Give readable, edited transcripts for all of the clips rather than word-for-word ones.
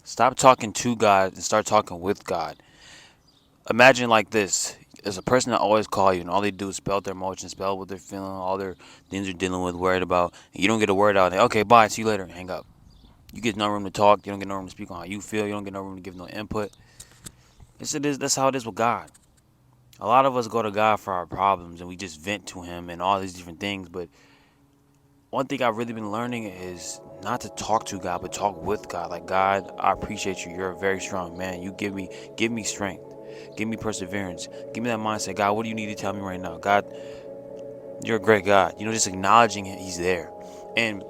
Stop talking to God and start talking with God. Imagine like this. There's a person that always call you and all they do is spell their emotions, spell what they're feeling, all their things they're dealing with, worried about. And you don't get a word out. They, okay, bye, see you later, hang up. You get no room to talk. You don't get no room to speak on how you feel. You don't get no room to give no input. That's how it is with God. A lot of us go to God for our problems and we just vent to Him and all these different things. But one thing I've really been learning is not to talk to God, but talk with God. Like, God, I appreciate you. You're a very strong man. You give me strength. Give me perseverance. Give me that mindset. God, what do you need to tell me right now? God, you're a great God. Just acknowledging He's there. And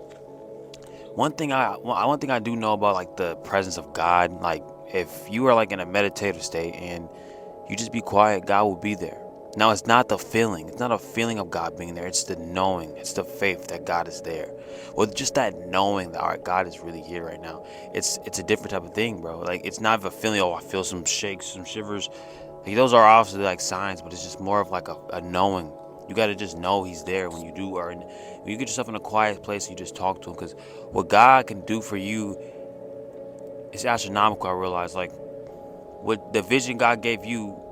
one thing I do know about like the presence of God, like if you are like in a meditative state and you just be quiet, God will be there. Now it's not the feeling. It's not a feeling of God being there. It's the knowing. It's the faith that God is there. Well, just that knowing that, all right, God is really here right now. It's a different type of thing, bro. Like, it's not a feeling. Oh, I feel some shakes, some shivers. Like, those are obviously like signs, but it's just more of like a knowing. You got to just know He's there when you do, or when you get yourself in a quiet place and you just talk to Him. Because what God can do for you is astronomical. I realize, like, what the vision God gave you,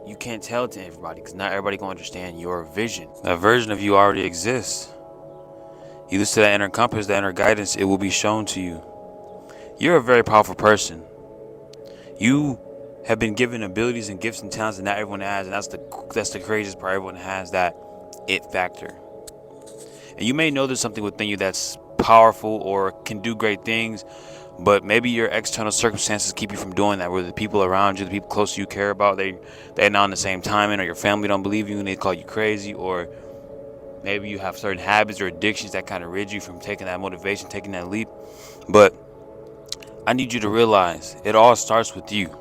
you can't tell it to everybody because not everybody gonna understand your vision. That version of you already exists. You listen to that inner compass, that inner guidance, it will be shown to you. You're a very powerful person. You have been given abilities and gifts and talents that not everyone has, and that's the craziest part. Everyone has that it factor. And you may know there's something within you that's powerful or can do great things, but maybe your external circumstances keep you from doing that. Where the people around you, the people close to you care about, they're not on the same timing, or your family don't believe you and they call you crazy, or maybe you have certain habits or addictions that kind of rid you from taking that motivation, taking that leap. But I need you to realize it all starts with you.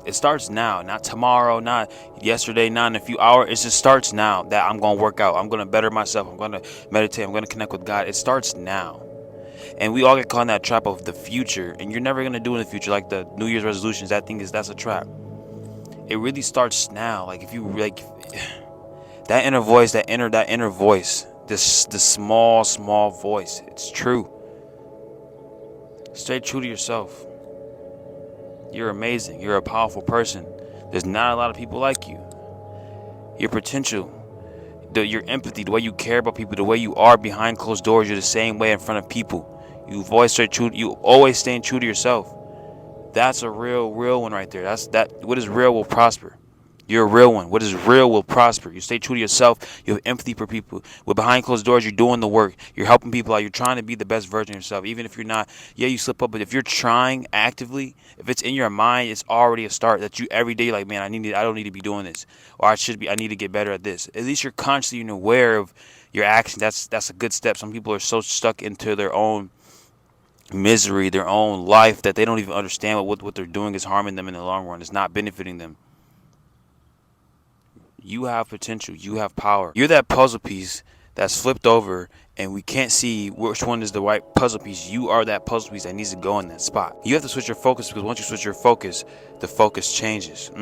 It starts now, not tomorrow, not yesterday, not in a few hours. It just starts now that I'm going to work out. I'm going to better myself. I'm going to meditate. I'm going to connect with God. It starts now. And we all get caught in that trap of the future. And you're never going to do in the future. Like the New Year's resolutions, that's a trap. It really starts now. Like if you like that inner voice, that inner voice, this small voice. It's true. Stay true to yourself. You're amazing. You're a powerful person. There's not a lot of people like you. Your potential, your empathy, the way you care about people, the way you are behind closed doors, you're the same way in front of people. You've always stayed true. You always staying true to yourself. That's a real one right there. What is real will prosper. You're a real one. What is real will prosper. You stay true to yourself. You have empathy for people. With behind closed doors, you're doing the work. You're helping people out. You're trying to be the best version of yourself. Even if you're not, yeah, you slip up. But if you're trying actively, if it's in your mind, it's already a start. That you every day, like, man, I don't need to be doing this, or I need to get better at this. At least you're consciously and aware of your actions. That's a good step. Some people are so stuck into their own misery, their own life, that they don't even understand what they're doing is harming them in the long run. It's not benefiting them. You have potential. You have power. You're that puzzle piece that's flipped over and we can't see which one is the right puzzle piece. You are that puzzle piece that needs to go in that spot. You have to switch your focus, because once you switch your focus, the focus changes.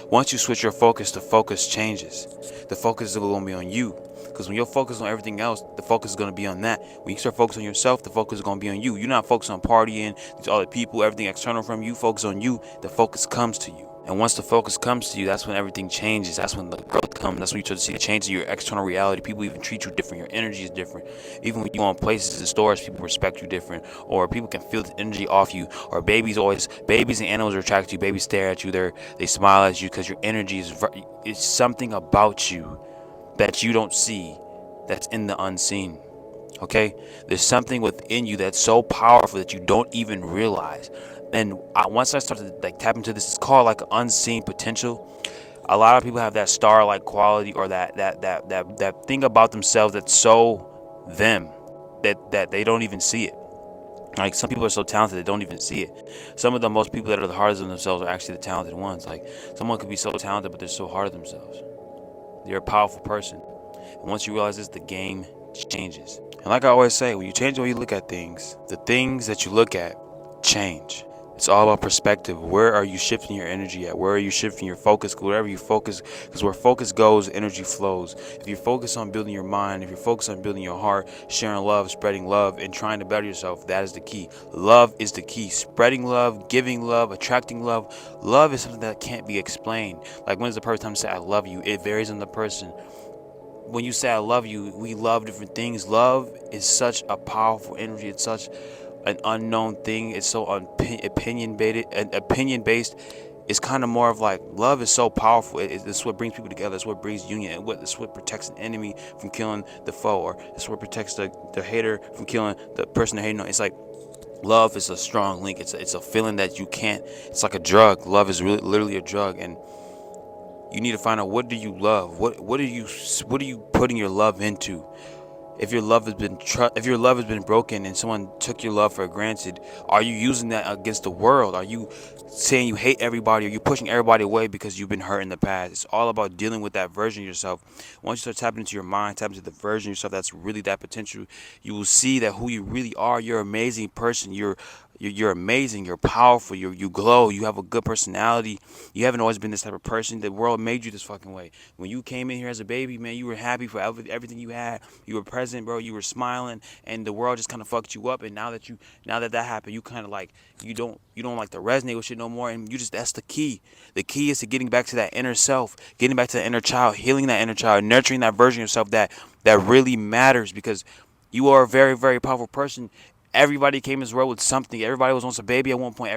Once you switch your focus, the focus changes. The focus is going to be on you. Because when you're focused on everything else, the focus is going to be on that. When you start focusing on yourself, the focus is going to be on you. You're not focused on partying, these other people, everything external from you. Focus on you. The focus comes to you. And once the focus comes to you, that's when everything changes. That's when the growth comes. That's when you start to see the change in your external reality. People even treat you different. Your energy is different. Even when you go on places and stores, people respect you different. Or people can feel the energy off you. Or babies and animals are attracted to you. Babies stare at you. They smile at you because your energy it's something about you that you don't see, that's in the unseen. Okay, there's something within you that's so powerful that you don't even realize. And once I started to like tap into this, it's called like unseen potential. A lot of people have that star-like quality, or that thing about themselves that's so them that they don't even see it. Like, some people are so talented they don't even see it. Some of the most people that are the hardest on themselves are actually the talented ones. Like, someone could be so talented, but they're so hard on themselves. They're a powerful person. And once you realize this, the game changes. And like I always say, when you change the way you look at things, the things that you look at change. It's all about perspective. Where are you shifting your energy at? Where are you shifting your focus? Wherever you focus, because where focus goes, energy flows. If you focus on building your mind, if you're focused on building your heart, sharing love, spreading love, and trying to better yourself, that is the key. Love is the key. Spreading love, giving love, attracting love. Love is something that can't be explained. Like, when is the perfect time to say I love you? It varies on the person. When you say I love you, we love different things. Love is such a powerful energy. It's such an unknown thing. It's so opinion based. It's kind of more of like, love is so powerful. It's what brings people together. It's what brings union. It's what protects an enemy from killing the foe, or it's what protects the hater from killing the person they're hating on. It's like, love is a strong link. It's a feeling that you can't. It's like a drug. Love is really literally a drug, and you need to find out, what do you love? What are you putting your love into? If your love has been broken and someone took your love for granted, are you using that against the world? Are you saying you hate everybody? Are you pushing everybody away because you've been hurt in the past? It's all about dealing with that version of yourself. Once you start tapping into your mind, tapping into the version of yourself that's really that potential, you will see that who you really are. You're an amazing person. You're amazing. You're powerful. You glow. You have a good personality. You haven't always been this type of person. The world made you this fucking way. When you came in here as a baby, man, you were happy for everything you had. You were present, bro. You were smiling, and the world just kind of fucked you up. And now that happened, you kind of like, you don't like to resonate with shit no more. And that's the key. The key is to getting back to that inner self, getting back to the inner child, healing that inner child, nurturing that version of yourself that really matters, because you are a very, very powerful person. Everybody came as well with something. Everybody was once a baby at one point.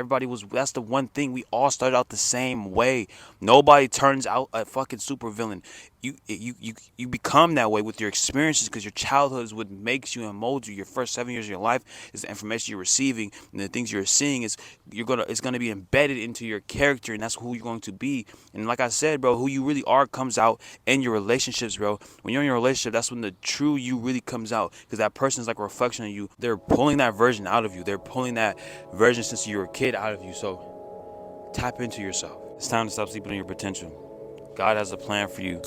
That's the one thing. We all started out the same way. Nobody turns out a fucking supervillain. You become that way with your experiences, because your childhood is what makes you and molds you. Your first 7 years of your life is the information you're receiving, and the things you're seeing is it's gonna be embedded into your character, and that's who you're going to be. And like I said, bro, who you really are comes out in your relationships, bro. When you're in your relationship, that's when the true you really comes out, because that person is like a reflection of you. They're pulling that version out of you. They're pulling that version since you were a kid out of you. So tap into yourself. It's time to stop sleeping on your potential. God has a plan for you,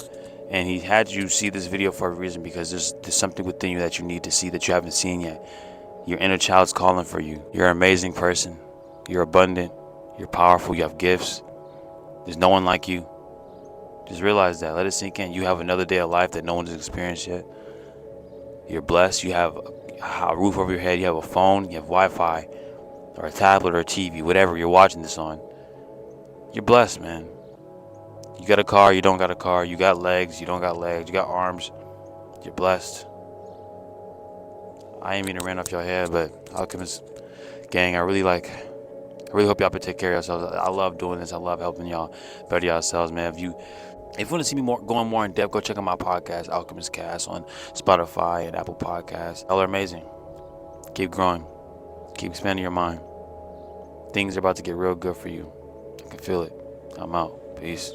and he had you see this video for a reason, because there's something within you that you need to see that you haven't seen yet. Your inner child's calling for you. You're an amazing person. You're abundant. You're powerful. You have gifts. There's no one like you. Just realize that. Let it sink in. You have another day of life that no one has experienced yet. You're blessed. You have a roof over your head. You have a phone. You have Wi-Fi, or a tablet, or a TV, whatever you're watching this on. You're blessed, man. You got a car. You don't got a car. You got legs. You don't got legs. You got arms. You're blessed. I ain't mean to rant off your head, but Alchemist gang, I really hope y'all can take care of yourselves. I love doing this. I love helping y'all better yourselves, man. If you want to see me going more in depth, go check out my podcast, Alchemist Cast, on Spotify and Apple Podcasts. Y'all are amazing. Keep growing. Keep expanding your mind. Things are about to get real good for you. I can feel it. I'm out. Peace.